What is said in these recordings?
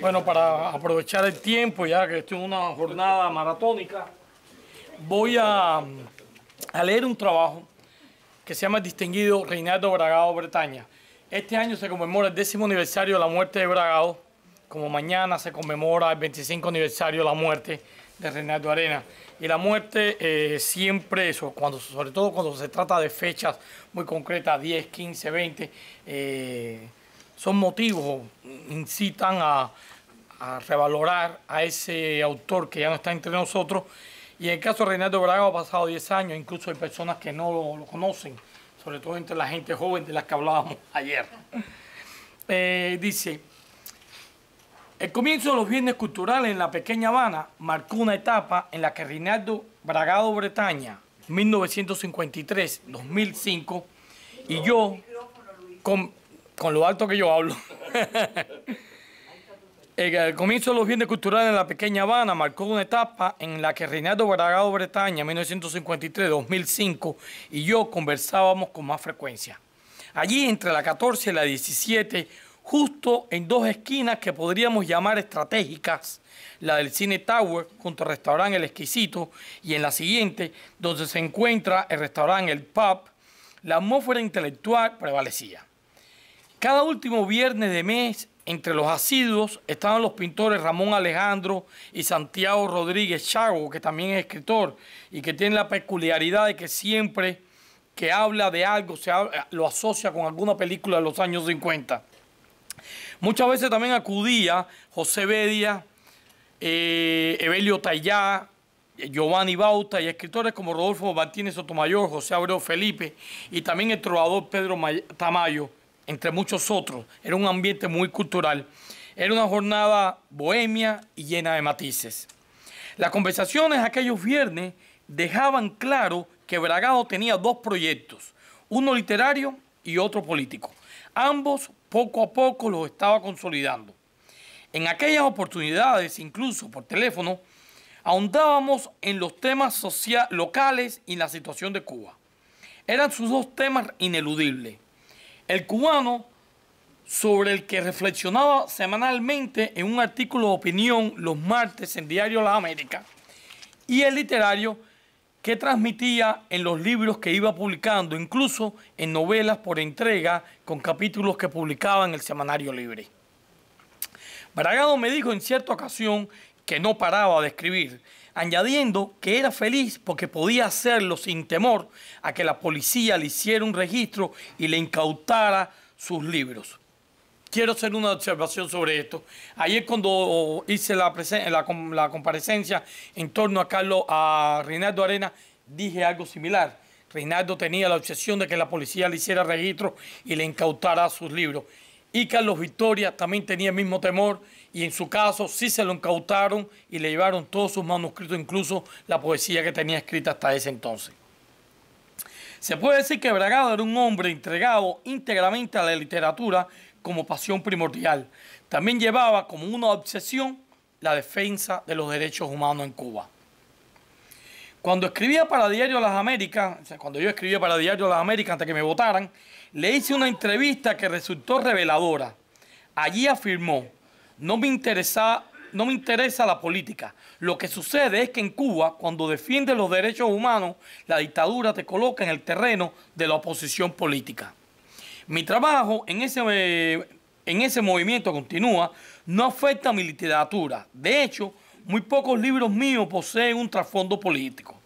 Bueno, para aprovechar el tiempo, ya que estoy en una jornada maratónica, voy a leer un trabajo que se llama El distinguido Reinaldo Bragado Bretaña. Este año se conmemora el 10º aniversario de la muerte de Bragado, como mañana se conmemora el 25 aniversario de la muerte de Reinaldo Arenas. Y la muerte siempre, eso, sobre todo cuando se trata de fechas muy concretas, 10, 15, 20, son motivos, incitan a revalorar a ese autor que ya no está entre nosotros. Y en el caso de Reinaldo Bragado ha pasado 10 años, incluso hay personas que no lo conocen, sobre todo entre la gente joven de las que hablábamos ayer. Dice: el comienzo de los viernes culturales en la pequeña Habana marcó una etapa en la que Reinaldo Bragado Bretaña, 1953-2005, y yo, con lo alto que yo hablo, el comienzo de los viernes culturales en la pequeña Habana marcó una etapa en la que Reinaldo Bragado Bretaña, 1953-2005, y yo conversábamos con más frecuencia. Allí, entre la 14 y la 17, justo en dos esquinas que podríamos llamar estratégicas, la del Cine Tower junto al restaurante El Exquisito y en la siguiente, donde se encuentra el restaurante El Pub, la atmósfera intelectual prevalecía. Cada último viernes de mes, entre los asiduos, estaban los pintores Ramón Alejandro y Santiago Rodríguez Chago, que también es escritor y que tiene la peculiaridad de que siempre que habla de algo lo asocia con alguna película de los años 50. Muchas veces también acudía José Bedia, Evelio Tallá, Giovanni Bauta y escritores como Rodolfo Martínez Sotomayor, José Abreu Felipe y también el trovador Pedro Tamayo, entre muchos otros. Era un ambiente muy cultural. Era una jornada bohemia y llena de matices. Las conversaciones aquellos viernes dejaban claro que Bragado tenía dos proyectos, uno literario y otro político. Ambos poco a poco los estaba consolidando. En aquellas oportunidades, incluso por teléfono, ahondábamos en los temas locales y la situación de Cuba. Eran sus dos temas ineludibles. El cubano, sobre el que reflexionaba semanalmente en un artículo de opinión los martes en Diario Las Américas, y el literario, que transmitía en los libros que iba publicando, incluso en novelas por entrega con capítulos que publicaba en el Semanario Libre. Bragado me dijo en cierta ocasión que no paraba de escribir, añadiendo que era feliz porque podía hacerlo sin temor a que la policía le hiciera un registro y le incautara sus libros. Quiero hacer una observación sobre esto. Ayer cuando hice la comparecencia en torno a Reinaldo Arenas, dije algo similar. Reinaldo tenía la obsesión de que la policía le hiciera registro y le incautara sus libros. Y Carlos Victoria también tenía el mismo temor y en su caso sí se lo incautaron y le llevaron todos sus manuscritos, incluso la poesía que tenía escrita hasta ese entonces. Se puede decir que Bragado era un hombre entregado íntegramente a la literatura como pasión primordial. También llevaba como una obsesión la defensa de los derechos humanos en Cuba. Cuando escribía para Diario Las Américas, cuando yo escribía para Diario Las Américas antes que me votaran, le hice una entrevista que resultó reveladora. Allí afirmó: no me interesa la política. Lo que sucede es que en Cuba, cuando defiendes los derechos humanos, la dictadura te coloca en el terreno de la oposición política. Mi trabajo en ese movimiento, continúa, no afecta a mi literatura. De hecho, muy pocos libros míos poseen un trasfondo político.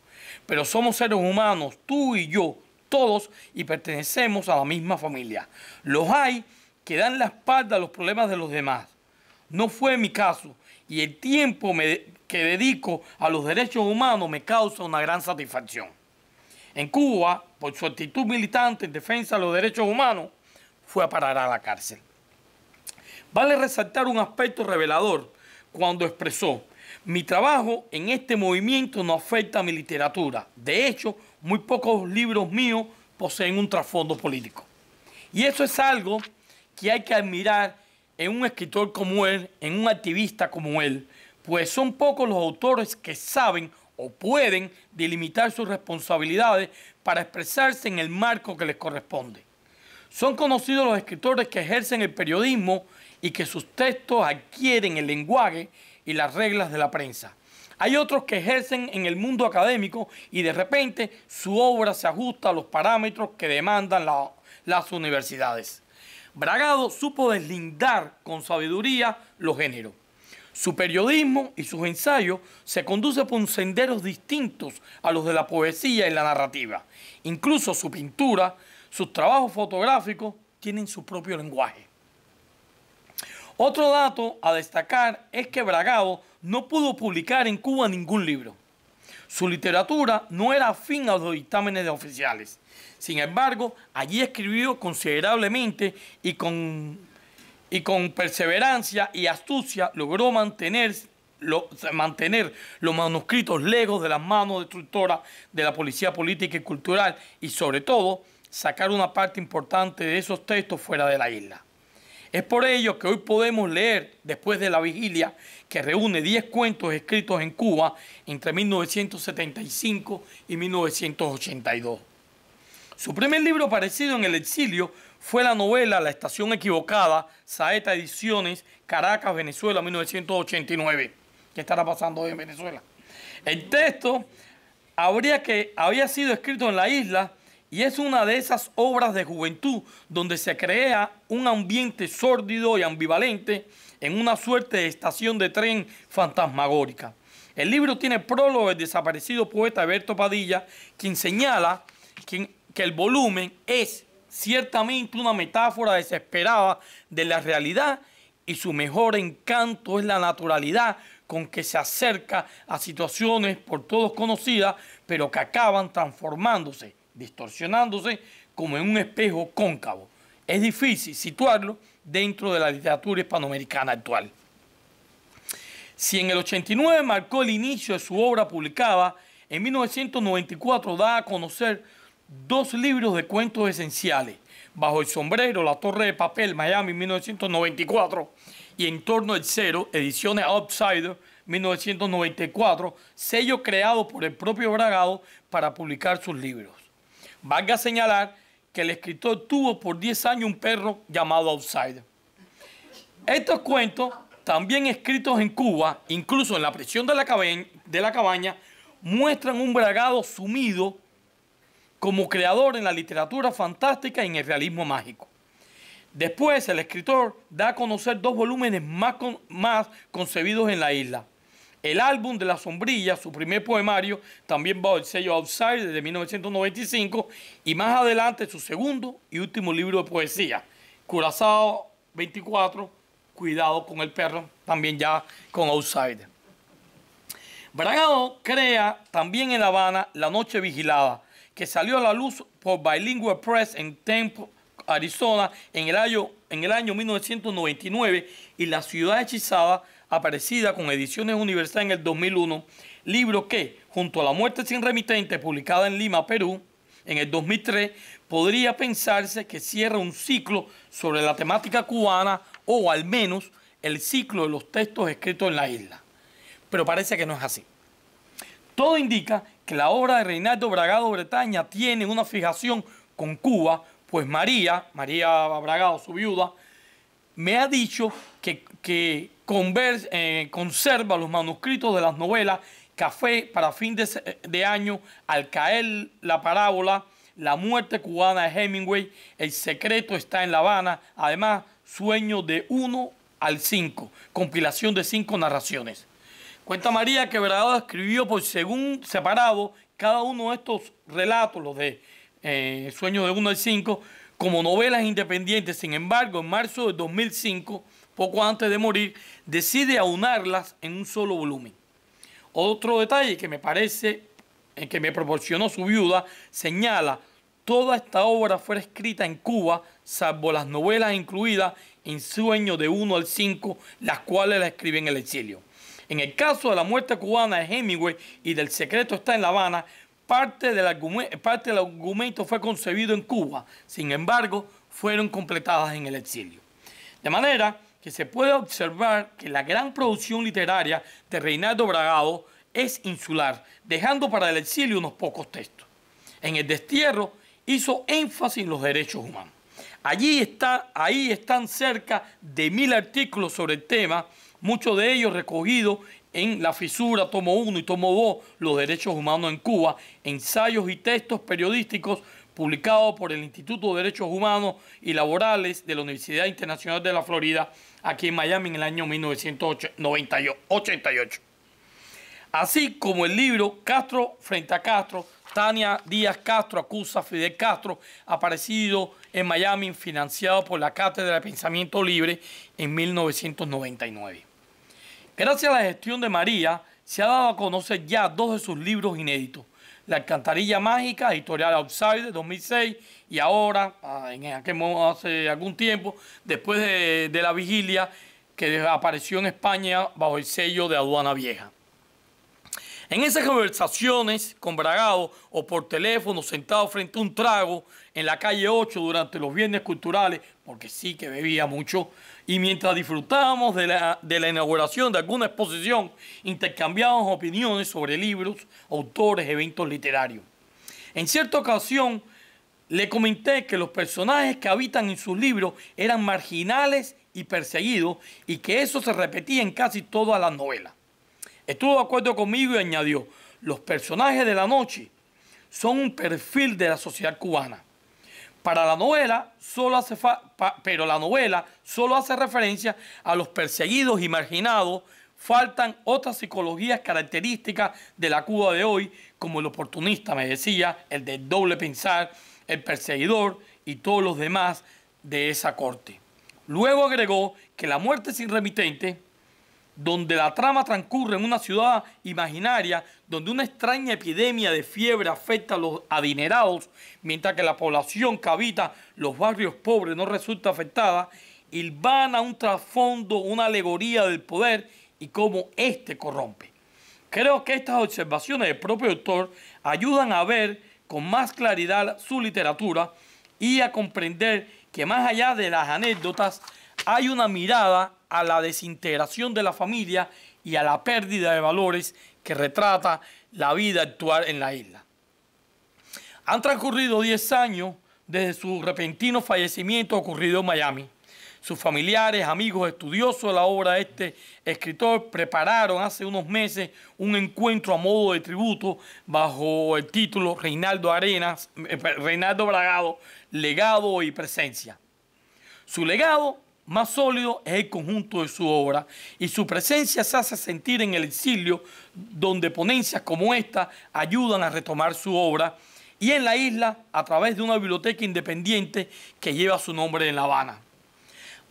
Pero somos seres humanos, tú y yo, todos, y pertenecemos a la misma familia. Los hay que dan la espalda a los problemas de los demás. No fue mi caso, y el tiempo que dedico a los derechos humanos me causa una gran satisfacción. En Cuba, por su actitud militante en defensa de los derechos humanos, fue a parar a la cárcel. Vale resaltar un aspecto revelador cuando expresó: mi trabajo en este movimiento no afecta a mi literatura. De hecho, muy pocos libros míos poseen un trasfondo político. Y eso es algo que hay que admirar en un escritor como él, en un activista como él, pues son pocos los autores que saben o pueden delimitar sus responsabilidades para expresarse en el marco que les corresponde. Son conocidos los escritores que ejercen el periodismo y que sus textos adquieren el lenguaje y las reglas de la prensa. Hay otros que ejercen en el mundo académico y de repente su obra se ajusta a los parámetros que demandan las universidades. Bragado supo deslindar con sabiduría los géneros. Su periodismo y sus ensayos se conducen por senderos distintos a los de la poesía y la narrativa. Incluso su pintura, sus trabajos fotográficos tienen su propio lenguaje. Otro dato a destacar es que Bragado no pudo publicar en Cuba ningún libro. Su literatura no era afín a los dictámenes oficiales. Sin embargo, allí escribió considerablemente y con perseverancia y astucia logró mantener los manuscritos lejos de las manos destructoras de la policía política y cultural y, sobre todo, sacar una parte importante de esos textos fuera de la isla. Es por ello que hoy podemos leer, después de la vigilia, que reúne 10 cuentos escritos en Cuba entre 1975 y 1982. Su primer libro aparecido en el exilio fue la novela La Estación Equivocada, Saeta Ediciones, Caracas, Venezuela, 1989. ¿Qué estará pasando hoy en Venezuela? El texto había sido escrito en la isla y es una de esas obras de juventud donde se crea un ambiente sórdido y ambivalente en una suerte de estación de tren fantasmagórica. El libro tiene prólogo del desaparecido poeta Alberto Padilla, quien señala que el volumen es ciertamente una metáfora desesperada de la realidad y su mejor encanto es la naturalidad con que se acerca a situaciones por todos conocidas, pero que acaban transformándose, distorsionándose como en un espejo cóncavo. Es difícil situarlo dentro de la literatura hispanoamericana actual. Si en el 89 marcó el inicio de su obra publicada, en 1994 da a conocer 2 libros de cuentos esenciales: Bajo el sombrero, La Torre de Papel, Miami, 1994, y En torno al cero, ediciones Outsider, 1994, sello creado por el propio Bragado para publicar sus libros. Valga señalar que el escritor tuvo por 10 años un perro llamado Outsider. Estos cuentos, también escritos en Cuba, incluso en la prisión de la cabaña, muestran un Bragado sumido como creador en la literatura fantástica y en el realismo mágico. Después, el escritor da a conocer 2 volúmenes más concebidos en la isla. El álbum de la sombrilla, su primer poemario, también bajo el sello Outsider de 1995, y más adelante su segundo y último libro de poesía, Curazao 24, Cuidado con el perro, también ya con Outsider. Bragado crea también en La Habana La Noche Vigilada, que salió a la luz por Bilingual Press en Tempe, Arizona, en el año 1999, y La Ciudad Hechizada, aparecida con Ediciones Universal en el 2001, libro que, junto a La Muerte sin remitente, publicada en Lima, Perú, en el 2003, podría pensarse que cierra un ciclo sobre la temática cubana, o al menos el ciclo de los textos escritos en la isla. Pero parece que no es así. Todo indica que la obra de Reinaldo Bragado Bretaña tiene una fijación con Cuba, pues María Bragado, su viuda, me ha dicho que conserva los manuscritos de las novelas Café para fin de año, Al caer la parábola, La muerte cubana de Hemingway, El secreto está en La Habana, además Sueño de 1 al 5, compilación de 5 narraciones. Cuenta María que Bragado escribió por separado cada uno de estos relatos, los de Sueño de 1 al 5, como novelas independientes. Sin embargo, en marzo de 2005, poco antes de morir, decide aunarlas en un solo volumen. Otro detalle que me proporcionó su viuda señala: toda esta obra fue escrita en Cuba, salvo las novelas incluidas en Sueño de 1 al 5, las cuales la escribe en el exilio. En el caso de La muerte cubana de Hemingway y del secreto está en La Habana, parte del argumento fue concebido en Cuba, sin embargo, fueron completadas en el exilio. De manera que se puede observar que la gran producción literaria de Reinaldo Bragado es insular, dejando para el exilio unos pocos textos. En El destierro hizo énfasis en los derechos humanos. Ahí están cerca de 1000 artículos sobre el tema, muchos de ellos recogidos en La Fisura, tomo 1 y tomo 2, Los derechos humanos en Cuba, ensayos y textos periodísticos publicados por el Instituto de Derechos Humanos y Laborales de la Universidad Internacional de la Florida, aquí en Miami, en el año 1988. Así como el libro Castro frente a Castro, Tania Díaz Castro acusa a Fidel Castro, aparecido en Miami, financiado por la Cátedra de Pensamiento Libre en 1999. Gracias a la gestión de María, se ha dado a conocer ya 2 de sus libros inéditos. La Alcantarilla Mágica, editorial Outsider, 2006, y ahora, hace algún tiempo, después de la vigilia, que apareció en España bajo el sello de Aduana Vieja. En esas conversaciones con Bragado o por teléfono, sentado frente a un trago en la calle 8 durante los viernes culturales, porque sí que bebía mucho, y mientras disfrutábamos de la inauguración de alguna exposición, intercambiábamos opiniones sobre libros, autores, eventos literarios. En cierta ocasión le comenté que los personajes que habitan en sus libros eran marginales y perseguidos y que eso se repetía en casi todas las novelas. Estuvo de acuerdo conmigo y añadió: los personajes de la noche son un perfil de la sociedad cubana. Pero la novela solo hace referencia a los perseguidos y marginados. Faltan otras psicologías características de la Cuba de hoy, como el oportunista, me decía, el del doble pensar, el perseguidor y todos los demás de esa corte. Luego agregó que La muerte sin remitente, donde la trama transcurre en una ciudad imaginaria donde una extraña epidemia de fiebre afecta a los adinerados, mientras que la población que habita los barrios pobres no resulta afectada, hilvana un trasfondo, una alegoría del poder y cómo éste corrompe. Creo que estas observaciones del propio autor ayudan a ver con más claridad su literatura y a comprender que más allá de las anécdotas hay una mirada a la desintegración de la familia y a la pérdida de valores que retrata la vida actual en la isla. Han transcurrido 10 años desde su repentino fallecimiento ocurrido en Miami. Sus familiares, amigos, estudiosos de la obra de este escritor prepararon hace unos meses un encuentro a modo de tributo bajo el título Reinaldo Bragado, legado y presencia. Su legado más sólido es el conjunto de su obra y su presencia se hace sentir en el exilio, donde ponencias como esta ayudan a retomar su obra, y en la isla a través de una biblioteca independiente que lleva su nombre en La Habana.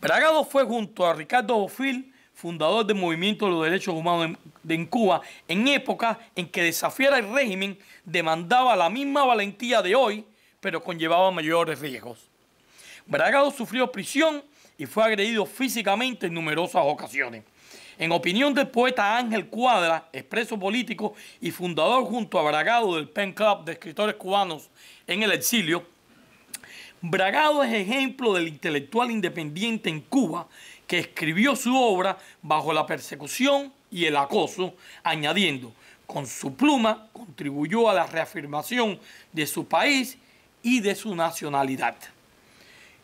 Bragado fue junto a Ricardo Bofill, fundador del Movimiento de los Derechos Humanos en Cuba, en época en que desafiar al régimen demandaba la misma valentía de hoy, pero conllevaba mayores riesgos. Bragado sufrió prisión y fue agredido físicamente en numerosas ocasiones. En opinión del poeta Ángel Cuadra, expreso político y fundador junto a Bragado del Pen Club de escritores cubanos en el exilio, Bragado es ejemplo del intelectual independiente en Cuba que escribió su obra bajo la persecución y el acoso, añadiendo: con su pluma contribuyó a la reafirmación de su país y de su nacionalidad.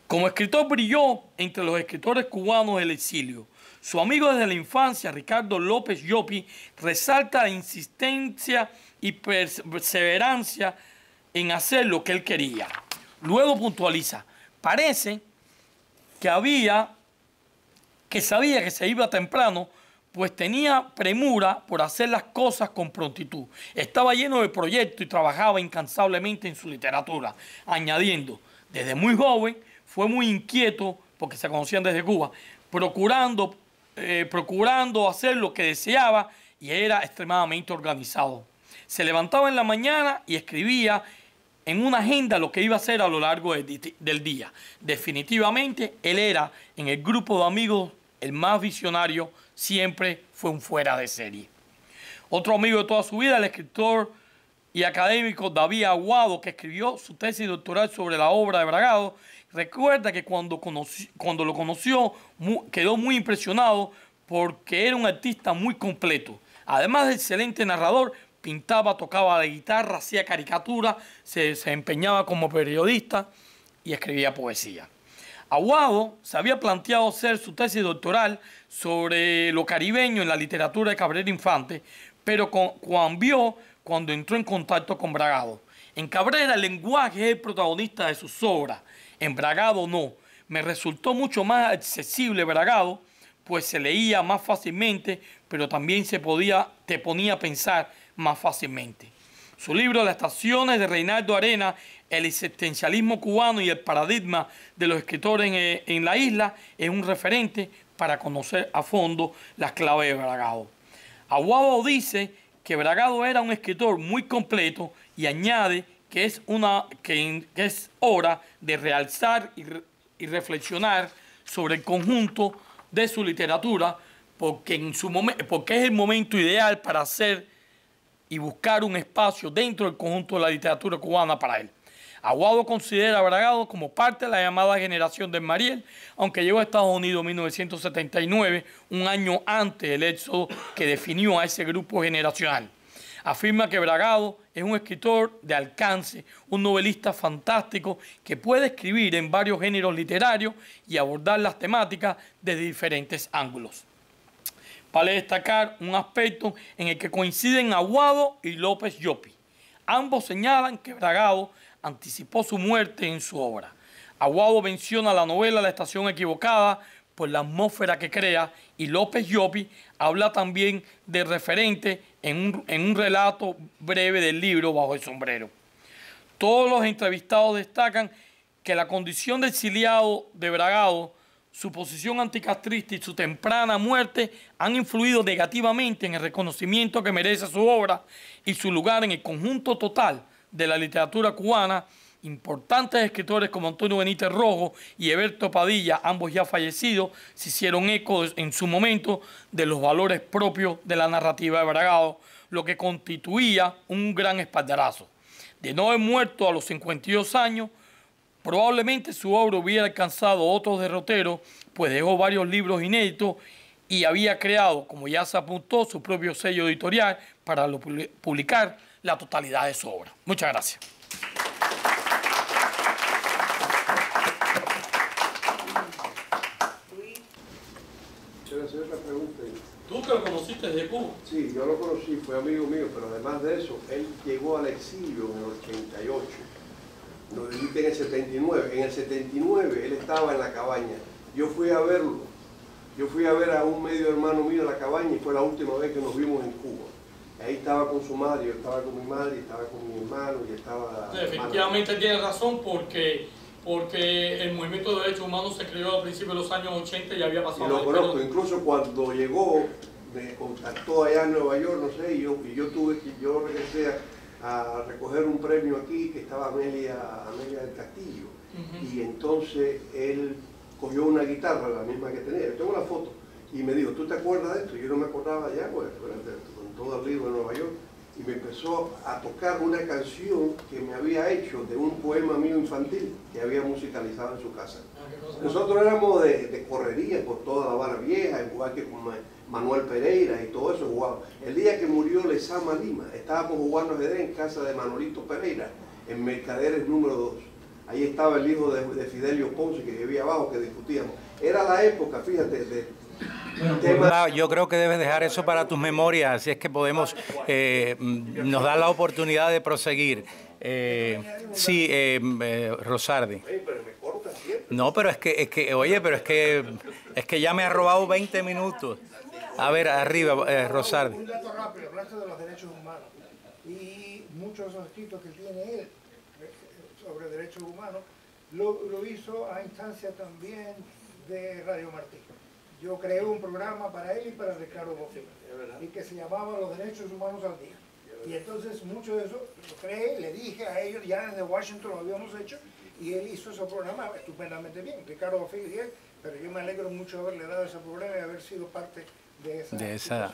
Como escritor brilló entre los escritores cubanos del exilio. Su amigo desde la infancia, Ricardo López Llopi, resalta la insistencia y perseverancia en hacer lo que él quería. Luego puntualiza: parece que sabía que se iba temprano, pues tenía premura por hacer las cosas con prontitud. Estaba lleno de proyectos y trabajaba incansablemente en su literatura, añadiendo: desde muy joven fue muy inquieto, porque se conocían desde Cuba, procurando hacer lo que deseaba, y era extremadamente organizado. Se levantaba en la mañana y escribía en una agenda lo que iba a hacer a lo largo del día. Definitivamente, él era, en el grupo de amigos, el más visionario, siempre fue un fuera de serie. Otro amigo de toda su vida, el escritor y académico David Aguado, que escribió su tesis doctoral sobre la obra de Bragado, recuerda que cuando lo conoció quedó muy impresionado porque era un artista muy completo. Además de excelente narrador, pintaba, tocaba la guitarra, hacía caricaturas, se desempeñaba como periodista y escribía poesía. Aguado se había planteado hacer su tesis doctoral sobre lo caribeño en la literatura de Cabrera Infante, pero cambió cuando entró en contacto con Bragado. En Cabrera el lenguaje es el protagonista de sus obras, en Bragado no. Me resultó mucho más accesible Bragado, pues se leía más fácilmente, pero también te ponía a pensar más fácilmente. Su libro Las estaciones de Reinaldo Arenas, el existencialismo cubano y el paradigma de los escritores en la isla es un referente para conocer a fondo las claves de Bragado. Aguado dice que Bragado era un escritor muy completo y añade que es hora de realzar y reflexionar sobre el conjunto de su literatura porque es el momento ideal para hacer y buscar un espacio dentro del conjunto de la literatura cubana para él. Aguado considera a Bragado como parte de la llamada generación del Mariel, aunque llegó a Estados Unidos en 1979, un año antes del éxodo que definió a ese grupo generacional. Afirma que Bragado es un escritor de alcance, un novelista fantástico que puede escribir en varios géneros literarios y abordar las temáticas desde diferentes ángulos. Vale destacar un aspecto en el que coinciden Aguado y López Llopis. Ambos señalan que Bragado anticipó su muerte en su obra. Aguado menciona la novela La estación equivocada por la atmósfera que crea y López Llopis habla también de referente en un relato breve del libro Bajo el sombrero. Todos los entrevistados destacan que la condición de exiliado de Bragado, su posición anticastrista y su temprana muerte han influido negativamente en el reconocimiento que merece su obra y su lugar en el conjunto total de la literatura cubana. Importantes escritores como Antonio Benítez Rojo y Eberto Padilla, ambos ya fallecidos, se hicieron eco en su momento de los valores propios de la narrativa de Bragado, lo que constituía un gran espaldarazo. De no haber muerto a los 52 años, probablemente su obra hubiera alcanzado otros derroteros, pues dejó varios libros inéditos y había creado, como ya se apuntó, su propio sello editorial para publicar la totalidad de su obra. Muchas gracias. Quiero hacer otra pregunta. ¿Tú que lo conociste desde Cuba? Sí, yo lo conocí, fue amigo mío, pero además de eso, él llegó al exilio en el 88. Nos dijiste en el 79. En el 79 él estaba en la cabaña. Yo fui a verlo. Yo fui a ver a un medio hermano mío en la cabaña y fue la última vez que nos vimos en Cuba. Ahí estaba con su madre, yo estaba con mi madre, estaba con mi hermano y estaba... Definitivamente tiene razón porque el movimiento de derechos humanos se creó a principios de los años 80 y había pasado... Y lo conozco, incluso cuando llegó, me contactó allá en Nueva York, no sé, y yo regresé a recoger un premio aquí que estaba Amelia del Castillo. Y entonces él cogió una guitarra, la misma que tenía, yo tengo la foto, y me dijo, ¿tú te acuerdas de esto? Yo no me acordaba ya, pues, con todo el libro de Nueva York, y me empezó a tocar una canción que me había hecho de un poema mío infantil que había musicalizado en su casa. Nosotros éramos de correría por toda La Habana Vieja, igual que con Manuel Pereira y todo eso jugábamos. El día que murió Lezama Lima, estábamos jugando ajedrez en casa de Manolito Pereira, en Mercaderes número 2. Ahí estaba el hijo de Fidelio Ponce, que vivía abajo, que discutíamos. Era la época, fíjate, yo creo que debes dejar eso para tus memorias, así es que podemos, nos da la oportunidad de proseguir. Sí, Rosardi. No, pero es que ya me ha robado 20 minutos. A ver, arriba, Rosardi. Un dato rápido, hablaste de los derechos humanos y muchos de esos escritos que tiene él sobre derechos humanos lo hizo a instancia también de Radio Martí. Yo creé un programa para él y para Ricardo Bofill, y que se llamaba Los Derechos Humanos al Día. Y entonces mucho de eso lo creé, le dije a ellos, ya desde Washington lo habíamos hecho, y él hizo ese programa estupendamente bien, Ricardo Bofill y él, pero yo me alegro mucho de haberle dado ese programa y haber sido parte de esa